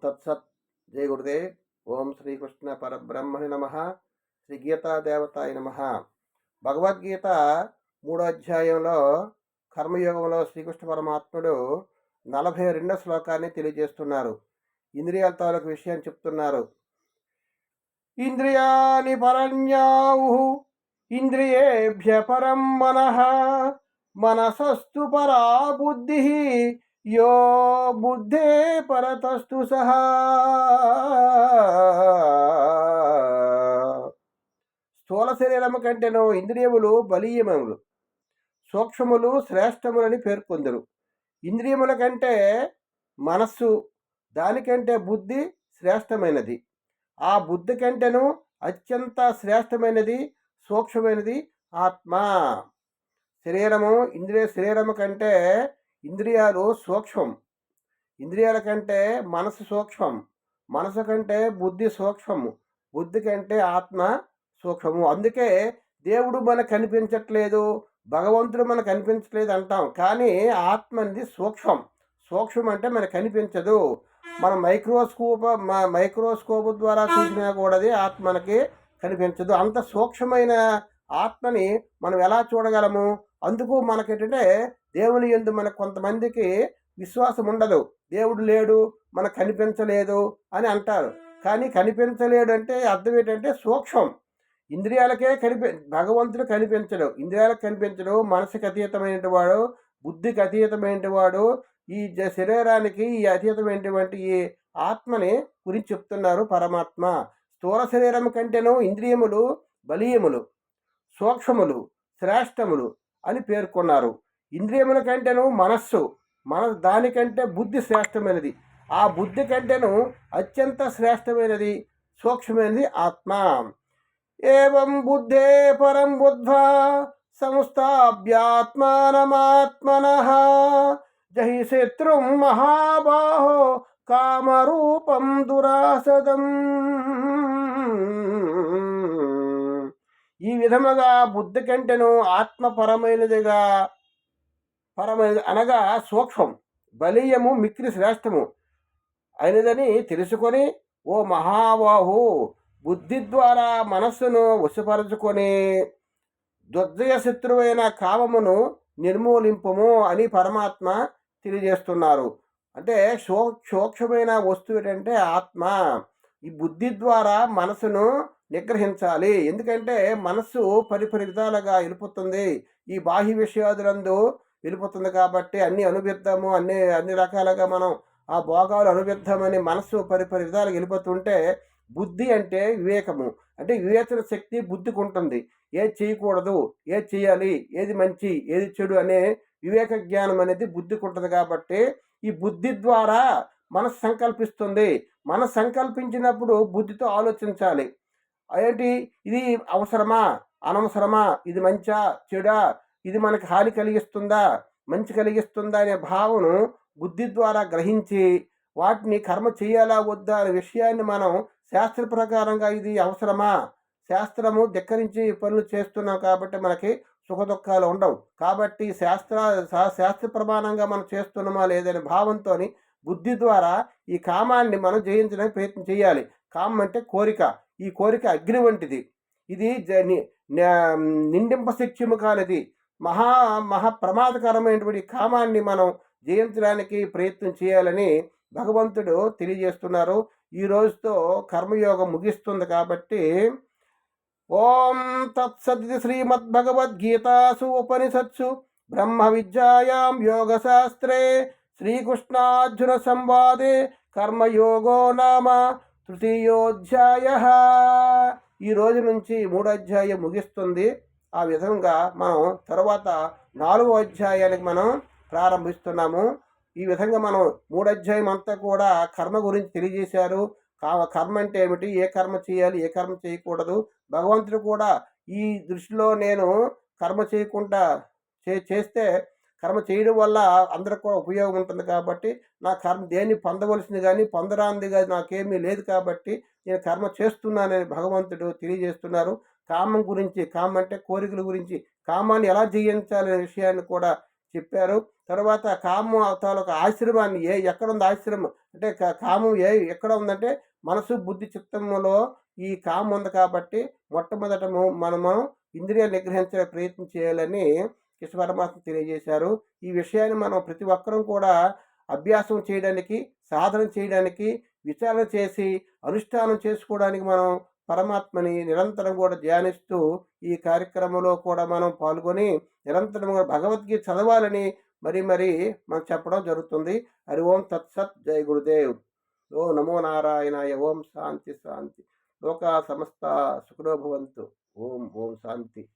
తత్సత్. జయ గురుదేవ్. ఓం శ్రీకృష్ణ పరబ్రహ్మణి నమ. శ్రీ గీతాదేవతాయ నమ. భగవద్గీత 3వ అధ్యాయంలో కర్మయోగంలో శ్రీకృష్ణ పరమాత్ముడు 42వ శ్లోకాన్ని తెలియజేస్తున్నారు. ఇంద్రియాల తాలూకు విషయాన్ని చెప్తున్నారు. ఇంద్రియాని పరన్యావు ఇంద్రియేభ్య పరం మనః మనసస్తు పరా బుద్ధి యో బుద్ధే పరతస్తు సహా. స్థూల శరీరము కంటేనో ఇంద్రియములు బలీయములు, సూక్ష్మములు శ్రేష్టములని పేర్కొందరు. ఇంద్రియముల కంటే మనస్సు, దానికంటే బుద్ధి శ్రేష్టమైనది. ఆ బుద్ధి కంటేను అత్యంత శ్రేష్టమైనది, సూక్ష్మమైనది ఆత్మ. శరీరము కంటే ఇంద్రియాలు సూక్ష్మం, ఇంద్రియాల కంటే మనసు సూక్ష్మం, మనసు కంటే బుద్ధి సూక్ష్మము, బుద్ధి కంటే ఆత్మ సూక్ష్మము. అందుకే దేవుడు మనకు కనిపించట్లేదు, భగవంతుడు మనకు కనిపించట్లేదు అంటాం. కానీ ఆత్మ అనేది సూక్ష్మం. సూక్ష్మం అంటే మనకు కనిపించదు. మనం మైక్రోస్కోప్ ద్వారా చూసినా కూడా ఆత్మ మనకి కనిపించదు. అంత సూక్ష్మమైన ఆత్మని మనం ఎలా చూడగలము? అందుకు మనకేంటంటే దేవుని యందు మనకు కొంతమందికి విశ్వాసం ఉండదు. దేవుడు లేడు, మనకు కనిపించలేదు అని అంటారు. కానీ కనిపించలేడు అంటే అర్థం ఏంటంటే సూక్ష్మం. ఇంద్రియాలకే భగవంతుడు కనిపించడు, ఇంద్రియాలకు కనిపించడు. మనసుకి అతీతమైన వాడు, బుద్ధికి అతీతమైన వాడు, ఈ శరీరానికి ఈ అతీతమైనటువంటి ఈ ఆత్మని గురించి చెప్తున్నారు పరమాత్మ. స్థూల శరీరం కంటేనూ ఇంద్రియములు బలీయములు, సూక్ష్మములు శ్రేష్టములు అని పేర్కొన్నారు. ఇంద్రియముల కంటేను మనస్సు, దానికంటే బుద్ధి శ్రేష్టమైనది. ఆ బుద్ధి కంటేను అత్యంత శ్రేష్టమైనది, సూక్ష్మమైనది ఆత్మ. ఏవం బుద్ధే పరం బుద్ధ్వా సంస్థాప్యాత్మానమాత్మనః జహి శత్రుం మహాబాహో కామరూపం దురాసదం. ఈ విధముగా బుద్ధి కంటేను ఆత్మ పరమైనది అనగా సూక్ష్మం, బలీయము, మిక్కిలి శ్రేష్టము అయినదని తెలుసుకొని, ఓ మహాబాహు, బుద్ధి ద్వారా మనస్సును వశపరచుకొని దుర్జయ శత్రువైన కామమును నిర్మూలింపము అని పరమాత్మ తెలియజేస్తున్నారు. అంటే సూక్ష్మమైన వస్తువు ఏంటంటే ఆత్మ. ఈ బుద్ధి ద్వారా మనసును నిగ్రహించాలి. ఎందుకంటే మనస్సు పరిపరి విధాలుగా వెళ్ళిపోతుంది, ఈ బాహ్య విషయాదులందు వెళ్ళిపోతుంది. కాబట్టి అన్ని అనుభిద్దాము, అన్ని రకాలుగా మనం ఆ భోగాలు అనుభిద్దామని మనస్సు పరిపరి విధాలుగా వెళ్ళిపోతుంటే, బుద్ధి అంటే వివేకము, అంటే వివేచన శక్తి బుద్ధికి ఉంటుంది. ఏది చేయకూడదు, ఏది చేయాలి, ఏది మంచి, ఏది చెడు అనే వివేక జ్ఞానం అనేది బుద్ధికి ఉంటుంది. కాబట్టి ఈ బుద్ధి ద్వారా మనసు సంకల్పిస్తుంది. మనసు సంకల్పించినప్పుడు బుద్ధితో ఆలోచించాలి. ఏంటి, ఇది అవసరమా, అనవసరమా, ఇది మంచా, చెడా, ఇది మనకి హాని కలిగిస్తుందా, మంచి కలిగిస్తుందా అనే భావను బుద్ధి ద్వారా గ్రహించి వాటిని కర్మ చేయాలా వద్దా అనే విషయాన్ని మనం శాస్త్ర ప్రకారంగా ఇది అవసరమా, శాస్త్రము ధిక్కరించి పనులు చేస్తున్నాం కాబట్టి మనకి సుఖ దుఃఖాలు ఉండవు. కాబట్టి శాస్త్ర ప్రమాణంగా మనం చేస్తున్నామా లేదనే భావంతో బుద్ధి ద్వారా ఈ కామాన్ని మనం జయించడానికి ప్రయత్నం చేయాలి. కామం అంటే కోరిక. ఈ కోరిక అగ్ని వంటిది. ఇది నిండింపశక్యము కానిది, మహా ప్రమాదకరమైనటువంటి కామాన్ని మనం జయించడానికి ప్రయత్నం చేయాలని భగవంతుడు తెలియజేస్తున్నారు. ఈ రోజుతో కర్మయోగం ముగిస్తుంది. కాబట్టి ఓం తత్సదితి శ్రీమద్భగవద్గీతాసు ఉపనిషత్సు బ్రహ్మ విద్యాయాం యోగశాస్త్రే శ్రీకృష్ణార్జున సంవాదే కర్మయోగో నామ తృతీయోధ్యాయః. ఈ రోజు నుంచి 3వ అధ్యాయం ముగిస్తుంది. ఆ విధంగా మనం తర్వాత 4వ అధ్యాయానికి మనం ప్రారంభిస్తున్నాము. ఈ విధంగా మనం 3వ అధ్యాయం అంతా కూడా కర్మ గురించి తెలియజేశారు. కర్మ అంటే ఏమిటి, ఏ కర్మ చేయాలి, ఏ కర్మ చేయకూడదు. భగవంతుడు కూడా ఈ దృష్టిలో నేను కర్మ చేయకుండా చేస్తే కర్మ చేయడం వల్ల అందరికి కూడా ఉపయోగం ఉంటుంది. కాబట్టి నా కర్మ దేన్ని పొందవలసింది కానీ పొందరాంది కానీ నాకేమీ లేదు. కాబట్టి నేను కర్మ చేస్తున్నానని భగవంతుడు తెలియజేస్తున్నారు. కామం గురించి, కామం అంటే కోరికల గురించి, కామాన్ని ఎలా జయించాలనే విషయాన్ని కూడా చెప్పారు. తర్వాత కాము తాలూకా ఆశ్రమాన్ని ఎక్కడుంది ఆశ్రమం అంటే కామం ఎక్కడ ఉందంటే మనసు, బుద్ధి, చిత్తములో ఈ కామం ఉంది కాబట్టి మొట్టమొదట మనం ఇంద్రియాలు నిగ్రహించే ప్రయత్నం చేయాలని కృష్ణ పరమాత్మ తెలియజేశారు. ఈ విషయాన్ని మనం ప్రతి ఒక్కరం కూడా అభ్యాసం చేయడానికి, సాధన చేయడానికి, విచారణ చేసి అనుష్ఠానం చేసుకోవడానికి మనం పరమాత్మని నిరంతరం కూడా ధ్యానిస్తూ ఈ కార్యక్రమంలో కూడా మనం పాల్గొని నిరంతరం కూడా భగవద్గీత చదవాలని మరి మనం చెప్పడం జరుగుతుంది. హరి ఓం తత్సత్ జై గురుదేవ్. ఓం నమో నారాయణాయ. ఓం శాంతి శాంతి. లోకా సమస్త సుఖినో భవంతు. ఓం ఓం శాంతి.